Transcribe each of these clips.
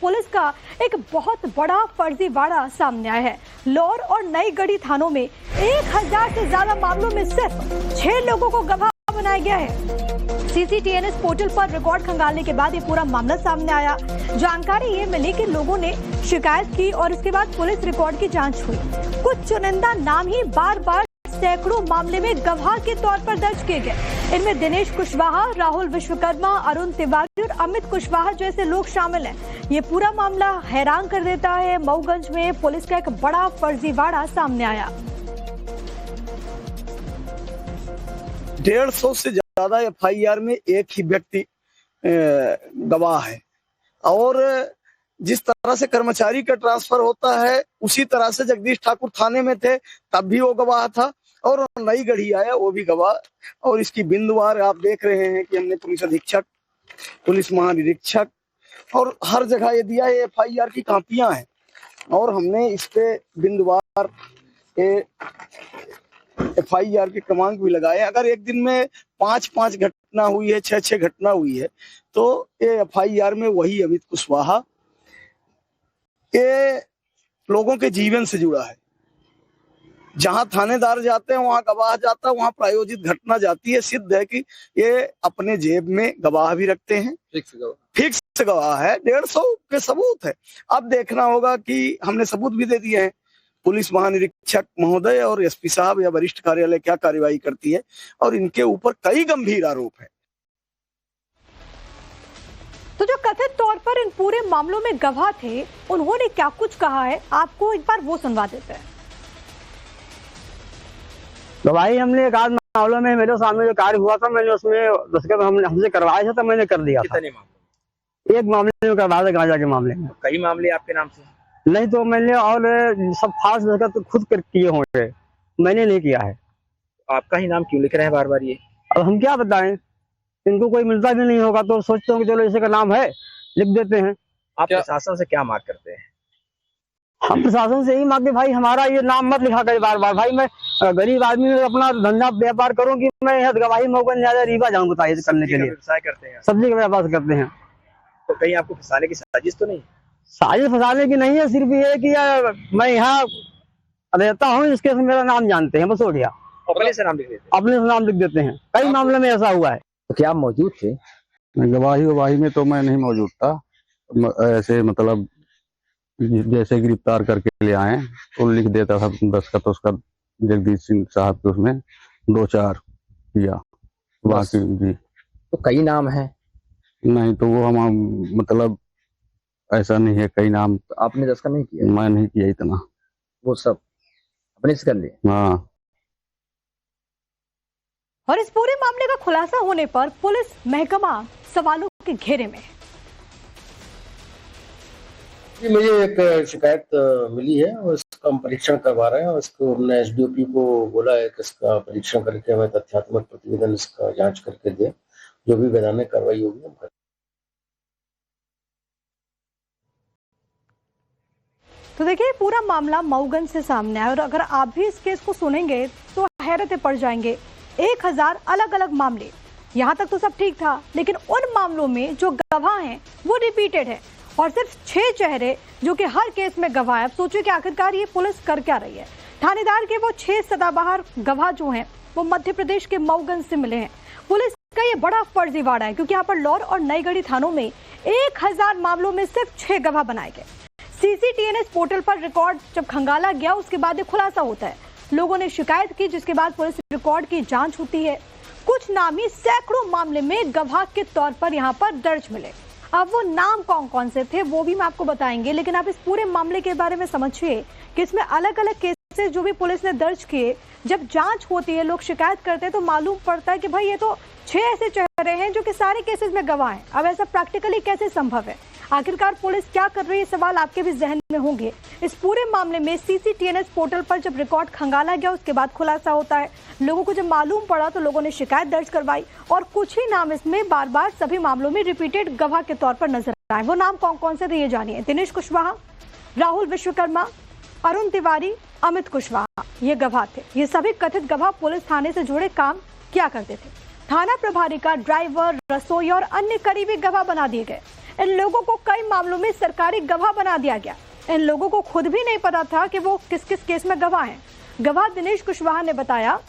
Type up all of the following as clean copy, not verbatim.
Police का एक बहुत बड़ा फर्जीवाड़ा सामने आया है। लौर और नई गढ़ी थानों में 1000 से ज्यादा मामलों में सिर्फ 6 लोगों को गवाह बनाया गया है। सीसीटीएनएस पोर्टल पर रिकॉर्ड खंगालने के बाद ये पूरा मामला सामने आया। जानकारी ये मिली कि लोगों ने शिकायत की और इसके बाद पुलिस रिकॉर्ड की जांच हुई। कुछ चुनिंदा नाम ही बार बार सैकड़ों मामले में गवाह के तौर पर दर्ज किए गए। इनमें दिनेश कुशवाहा, राहुल विश्वकर्मा, अरुण तिवारी और अमित कुशवाहा जैसे लोग शामिल हैं। ये पूरा मामला हैरान कर देता है। मऊगंज में पुलिस का एक बड़ा फर्जीवाड़ा सामने आया। 150 से ज्यादा एफआईआर में एक ही व्यक्ति गवाह है और जिस तरह से कर्मचारी का ट्रांसफर होता है उसी तरह से जगदीश ठाकुर थाने में थे तब भी वो गवाह था और नई गढ़ी आया वो भी गवाह। और इसकी बिंदुवार आप देख रहे हैं कि हमने पुलिस अधीक्षक, पुलिस महानिरीक्षक और हर जगह ये दिया है। एफआईआर की कापियां हैं और हमने इस पे बिंदुवार एफआईआर के क्रमांक भी लगाए। अगर एक दिन में 5-5 घटना हुई है, 6-6 घटना हुई है तो ये एफआईआर में वही अमित कुशवाहा ये लोगों के जीवन से जुड़ा है। जहां थानेदार जाते हैं वहां गवाह जाता है, वहां प्रायोजित घटना जाती है। सिद्ध है कि ये अपने जेब में गवाह भी रखते हैं, फिक्स गवाह है। 150 के सबूत है। अब देखना होगा कि हमने सबूत भी दे दिए हैं। पुलिस महानिरीक्षक महोदय और एसपी साहब या वरिष्ठ कार्यालय क्या कार्रवाई करती है और इनके ऊपर कई गंभीर आरोप है। तो जो कथित तौर पर इन पूरे मामलों में गवाह थे उन्होंने क्या कुछ कहा है, आपको एक बार वो सुनवा देते हैं। गवाही हमने एक आध मामलों में मेरे सामने जो कार्य हुआ था मैंने उसमें हमसे करवाया था तो मैंने कर दिया था। एक मामले में करवाया था, गांजा के मामले में। कई मामले आपके नाम से नहीं तो मैंने और सब फास्ट जगह तो खुद कर किए होंगे, मैंने नहीं किया है। आपका ही नाम क्यों लिख रहे हैं बार बार ये? अब हम क्या बताएं, इनको कोई मिलता भी नहीं होगा तो सोचते हो कि चलो इसी का नाम है लिख देते हैं। आप प्रशासन से क्या मांग करते हैं? हम प्रशासन से यही मांगते भाई हमारा ये नाम मत लिखा करे बार बार। भाई मैं गरीब आदमी अपना धंधा व्यापार करूँ कि मैं यहाँ गवाही मऊगंज ज्यादा रीवा जाऊँ बताइए करने के लिए। व्यवसाय करते हैं, सब्जी का व्यापार करते हैं। तो कहीं आपको फंसाने की साजिश तो नहीं? साजिश फंसाने की नहीं है, सिर्फ ये है कि मैं यहाँ रहता हूँ इसके मेरा नाम जानते हैं, बस हो गया। अपने से नाम लिख देते हैं? अपने से नाम लिख देते हैं। कई मामले में ऐसा हुआ है। तो क्या आप मौजूद थे? गवाही में तो मैं नहीं मौजूद था। ऐसे मतलब जैसे गिरफ्तार करके ले आए तो लिख देता था दस्तखत उसका जगदीश सिंह साहब के, उसमें 2-4 किया बाकी जी। तो कई नाम है? नहीं तो वो हम मतलब ऐसा नहीं है, कई नाम। आपने दस्तखत नहीं किया? मैं नहीं किया इतना, वो सब अपने से कर लिए। हाँ। और इस पूरे मामले का खुलासा होने पर पुलिस महकमा सवालों के घेरे में है। मुझे एक शिकायत मिली है और इसका हम परीक्षण करवा रहे हैं और इसको हमने एसडीओपी को बोला है कि इसका परीक्षण करके हमें तथ्यात्मक प्रतिवेदन इसका जांच करके दे, जो भी वैधानिक कार्रवाई होगी हम करेंगे। तो देखिए पूरा मामला मऊगंज से सामने आया और अगर आप भी इस केस को सुनेंगे तो हैरत पड़ जाएंगे। 1000 अलग अलग मामले, यहाँ तक तो सब ठीक था, लेकिन उन मामलों में जो गवाह हैं वो रिपीटेड है और सिर्फ 6 चेहरे जो कि हर केस में गवाह है। अब सोचिए कि आखिरकार ये पुलिस कर क्या रही है। थानेदार के वो 6 सदाबहार गवाह जो हैं वो मध्य प्रदेश के मऊगंज से मिले हैं। पुलिस का ये बड़ा फर्जीवाड़ा है क्योंकि यहाँ पर लौर और नई गढ़ी थानों में 1000 मामलों में सिर्फ 6 गवाह बनाए गए। सीसीटीएनएस पोर्टल पर रिकॉर्ड जब खंगाला गया उसके बाद ये खुलासा होता है। लोगों ने शिकायत की जिसके बाद पुलिस रिकॉर्ड की जांच होती है। कुछ नाम ही सैकड़ों मामले में गवाह के तौर पर यहाँ पर दर्ज मिले। अब वो नाम कौन कौन से थे वो भी मैं आपको बताएंगे, लेकिन आप इस पूरे मामले के बारे में समझिए कि इसमें अलग अलग केसेस जो भी पुलिस ने दर्ज किए, जब जांच होती है, लोग शिकायत करते हैं तो मालूम पड़ता है कि भाई ये तो 6 ऐसे चेहरे हैं जो कि सारे केसेस में गवाह हैं। अब ऐसा प्रैक्टिकली कैसे संभव है? आखिरकार पुलिस क्या कर रही है, सवाल आपके भी जहन में होंगे। इस पूरे मामले में सीसीटीएनएस पोर्टल पर जब रिकॉर्ड खंगाला गया उसके बाद खुलासा होता है। लोगों को जब मालूम पड़ा तो लोगों ने शिकायत दर्ज करवाई और कुछ ही नाम इसमें बार बार सभी मामलों में रिपीटेड गवाह के तौर पर नजर आए। वो नाम कौन कौन से थे ये जानिए। दिनेश कुशवाहा, राहुल विश्वकर्मा, अरुण तिवारी, अमित कुशवाहा ये गवाह थे। ये सभी कथित गवाह पुलिस थाने से जुड़े काम किया करते थे। थाना प्रभारी का ड्राइवर, रसोई और अन्य करीबी गवाह बना दिए गए। इन लोगों को कई मामलों में सरकारी गवाह बना दिया गया। इन लोगों को खुद भी नहीं पता था कि वो किस किस केस में गवाह हैं। गवाह दिनेश कुशवाहा ने बताया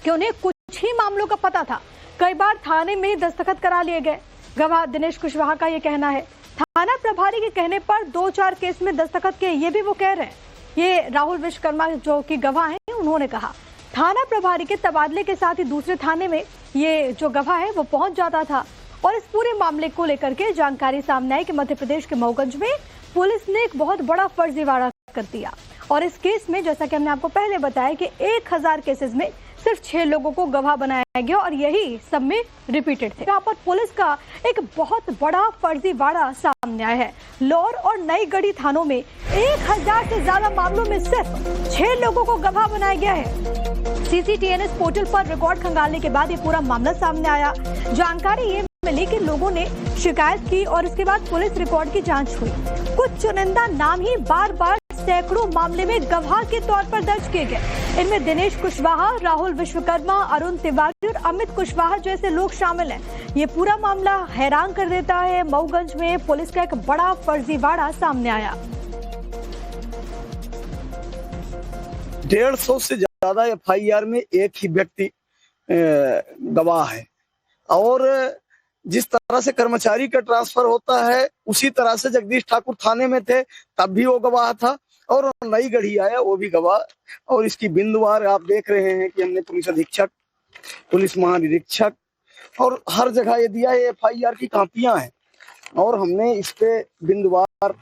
कि उन्हें कुछ ही मामलों का पता था, कई बार थाने में दस्तखत करा लिए गए। गवाह दिनेश कुशवाहा का ये कहना है। थाना प्रभारी के कहने पर 2-4 केस में दस्तखत किए, ये भी वो कह रहे हैं। ये राहुल विश्वकर्मा जो कि गवाह हैं, उन्होंने कहा थाना प्रभारी के तबादले के साथ ही दूसरे थाने में ये जो गवाह है वो पहुंच जाता था। और इस पूरे मामले को लेकर के जानकारी सामने आई कि मध्य प्रदेश के मऊगंज में पुलिस ने एक बहुत बड़ा फर्जीवाड़ा कर दिया। और इस केस में जैसा कि हमने आपको पहले बताया कि 1000 केसेस में सिर्फ 6 लोगों को गवाह बनाया गया और यही सब में रिपीटेड थे। यहाँ पर पुलिस का एक बहुत बड़ा फर्जीवाड़ा सामने आया है। लौर और नई गढ़ी थानों में 1000 से ज्यादा मामलों में सिर्फ 6 लोगों को गवाह बनाया गया है। सीसीटीएनएस पोर्टल पर रिकॉर्ड खंगालने के बाद ये पूरा मामला सामने आया। जानकारी ये मिली कि लोगों ने शिकायत की और इसके बाद पुलिस रिकॉर्ड की जांच हुई। कुछ चुनिंदा नाम ही बार बार सैकड़ों मामले में गवाह के तौर पर दर्ज किए गए। इनमें दिनेश कुशवाहा, राहुल विश्वकर्मा, अरुण तिवारी और अमित कुशवाहा जैसे लोग शामिल हैं। ये पूरा मामला हैरान कर देता है। मऊगंज में पुलिस का एक बड़ा फर्जीवाड़ा सामने आया। 150 से ज्यादा FIR में एक ही व्यक्ति गवाह है। और जिस तरह से कर्मचारी का ट्रांसफर होता है उसी तरह से जगदीश ठाकुर थाने में थे तब भी वो गवाह था, और नई गढ़ी आया वो भी गवाह। और इसकी बिंदुवार आप देख रहे हैं कि हमने पुलिस अधीक्षक, पुलिस महानिरीक्षक और हर जगह ये दिया है। FIR की कॉपियां हैं और हमने इस पे बिंदुवार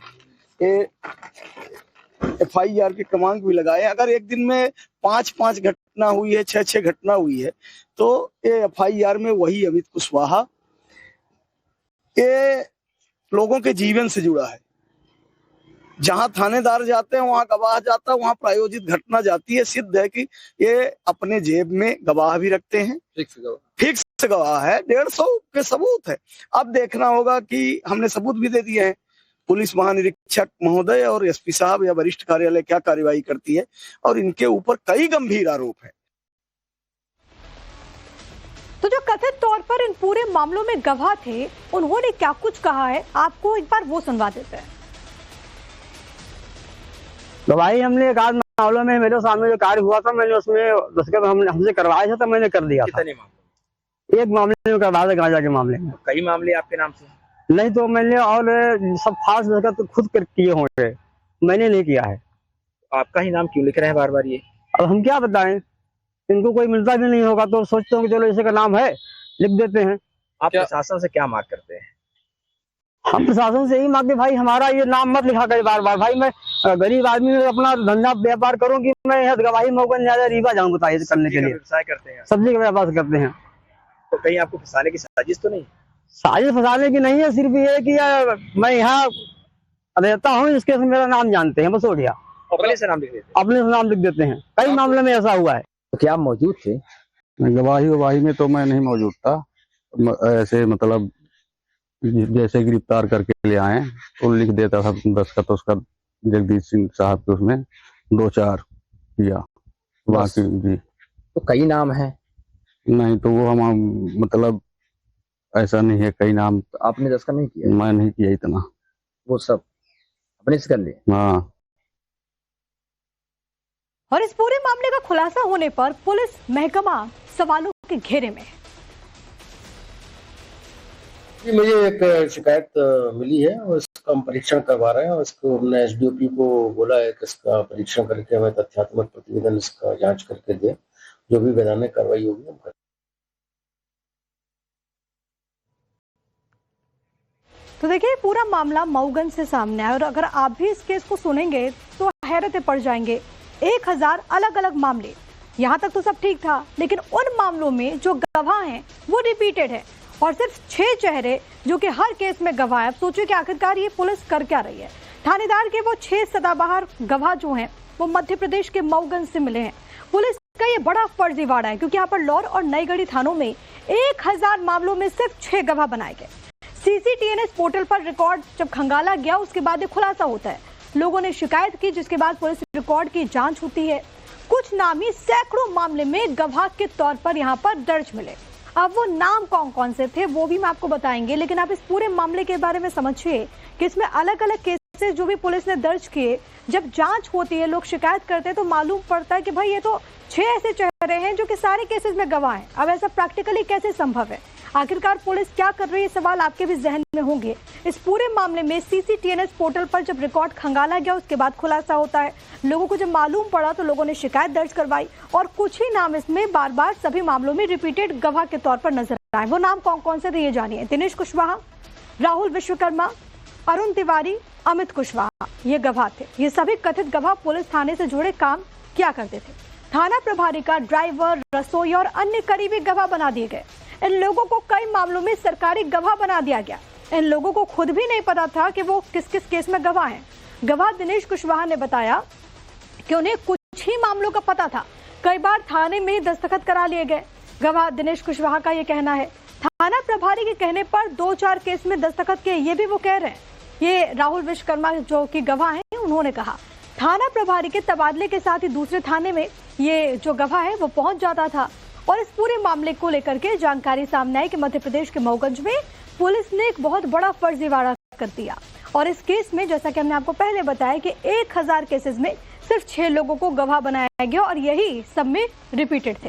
FIR के क्रमांक भी लगाए। अगर एक दिन में 5-5 घटना हुई है, 6-6 घटना हुई है, तो ये FIR में वही अमित कुशवाहा ये लोगों के जीवन से जुड़ा है। जहां थानेदार जाते हैं वहां गवाह जाता है, वहां प्रायोजित घटना जाती है। सिद्ध है कि ये अपने जेब में गवाह भी रखते हैं, फिक्स गवाह है। 150 के सबूत है। अब देखना होगा कि हमने सबूत भी दे दिए हैं। पुलिस महानिरीक्षक महोदय और SP साहब या वरिष्ठ कार्यालय क्या कार्यवाही करती है, और इनके ऊपर कई गंभीर आरोप है। तो जो कथित तौर पर इन पूरे मामलों में गवाह थे, उन्होंने क्या कुछ कहा है, आपको एक बार वो सुनवा देते हैं। तो भाई हमने एक आध मामलों में मेरे सामने जो कार्य हुआ था, मैंने उसमें दस्तखत हमसे करवाया था, तो मैंने कर दिया था। कितने मामले? एक मामले में करवाया था, गांजा के मामले में। कई मामले आपके नाम से? नहीं, तो मैंने और सब खास दस्तखत तो खुद किए होंगे, मैंने नहीं किया है। आपका ही नाम क्यों लिख रहे हैं बार बार ये? अब हम क्या बताएं, इनको कोई मिलता भी नहीं होगा तो सोचते हो कि चलो इसी का नाम है, लिख देते हैं। आप प्रशासन से क्या मांग करते हैं? हम प्रशासन से यही मांगते भाई हमारा ये नाम मत लिखा करे बार बार। भाई मैं गरीब आदमी अपना धंधा व्यापार करूं कि मैं यहाँ गवाही मऊगंज ज्यादा रीवा जाऊं बताइए करने के लिए। व्यवसाय करते हैं, सब्जी का व्यापार करते हैं। तो कहीं आपको फंसाने की साजिश तो नहीं? साजिश फंसाने की नहीं है, सिर्फ ये कि मैं यहाँ रहता हूँ, इसके मेरा नाम जानते हैं, बस हो गया। अपने से नाम लिख देते हैं? अपने से नाम लिख देते हैं। कई मामले में ऐसा हुआ है। तो क्या आप मौजूद थे? गवाही में तो मैं नहीं मौजूद था। ऐसे मतलब जैसे गिरफ्तार करके ले आए तो लिख देता था दस्तखत उसका जगदीश सिंह साहब के, उसमें 2-4 किया बाकी जी। तो कई नाम है? नहीं, तो वो हम मतलब ऐसा नहीं है, कई नाम आपने दस्तखत नहीं किया? मैं नहीं किया इतना, वो सब अपने से कर लिए? हाँ। और इस पूरे मामले का खुलासा होने पर पुलिस महकमा सवालों के घेरे में। मुझे एक शिकायत मिली है और इसका हम परीक्षण करवा रहे हैं और इसको हमने SDOP को बोला है कि इसका परीक्षण करके हमें तथ्यात्मक प्रतिवेदन इसका जांच करके दे, जो भी वैधानिक कार्रवाई होगी हम करेंगे। तो देखिए पूरा मामला मऊगंज से सामने आया और अगर आप भी इस केस को सुनेंगे तो हैरत पड़ जाएंगे। 1000 अलग अलग मामले, यहाँ तक तो सब ठीक था, लेकिन उन मामलों में जो गवाह हैं वो रिपीटेड है और सिर्फ 6 चेहरे जो कि हर केस में गवाह है। अब सोचिए कि आखिरकार ये पुलिस कर क्या रही है। थानेदार के वो 6 सदाबहार गवाह जो हैं वो मध्य प्रदेश के मऊगंज से मिले हैं। पुलिस का ये बड़ा फर्जीवाड़ा है क्योंकि यहाँ पर लौर और नई गढ़ी थानों में 1000 मामलों में सिर्फ 6 गवाह बनाए गए। सीसीटीएनएस पोर्टल पर रिकॉर्ड जब खंगाला गया उसके बाद ये खुलासा होता है। लोगों ने शिकायत की जिसके बाद पुलिस रिकॉर्ड की जांच होती है। कुछ नामी सैकड़ों मामले में गवाह के तौर पर यहाँ पर दर्ज मिले। अब वो नाम कौन कौन से थे वो भी मैं आपको बताएंगे, लेकिन आप इस पूरे मामले के बारे में समझिए कि इसमें अलग अलग केसेस जो भी पुलिस ने दर्ज किए, जब जांच होती है, लोग शिकायत करते हैं तो मालूम पड़ता है कि भाई ये तो 6 ऐसे चेहरे हैं जो कि सारे केसेस में गवाह हैं। अब ऐसा प्रैक्टिकली कैसे संभव है? आखिरकार पुलिस क्या कर रही है, सवाल आपके भी जहन में होंगे। इस पूरे मामले में CCTNS पोर्टल पर जब रिकॉर्ड खंगाला गया उसके बाद खुलासा होता है। लोगों को जब मालूम पड़ा तो लोगों ने शिकायत दर्ज करवाई और कुछ ही नाम इसमें बार बार सभी मामलों में रिपीटेड गवाह के तौर पर नजर आए। वो नाम कौन कौन से थे ये जानिए। दिनेश कुशवाहा, राहुल विश्वकर्मा, अरुण तिवारी, अमित कुशवाहा, ये गवाह थे। ये सभी कथित गवाह पुलिस थाने से जुड़े काम किया करते थे। थाना प्रभारी का ड्राइवर, रसोई और अन्य करीबी गवाह बना दिए गए। इन लोगों को कई मामलों में सरकारी गवाह बना दिया गया। इन लोगों को खुद भी नहीं पता था कि वो किस किस केस में गवाह हैं। गवाह दिनेश कुशवाहा ने बताया कि उन्हें कुछ ही मामलों का पता था, कई बार थाने में ही दस्तखत करा लिए गए। गवाह दिनेश कुशवाहा का ये कहना है। थाना प्रभारी के कहने पर 2-4 केस में दस्तखत किए, ये भी वो कह रहे हैं। ये राहुल विश्वकर्मा जो कि गवाह हैं, उन्होंने कहा थाना प्रभारी के तबादले के साथ ही दूसरे थाने में ये जो गवाह है वो पहुंच जाता था। और इस पूरे मामले को लेकर के जानकारी सामने आई कि मध्य प्रदेश के मऊगंज में पुलिस ने एक बहुत बड़ा फर्जीवाड़ा कर दिया। और इस केस में जैसा कि हमने आपको पहले बताया कि 1000 केसेस में सिर्फ 6 लोगों को गवाह बनाया गया और यही सब में रिपीटेड थे।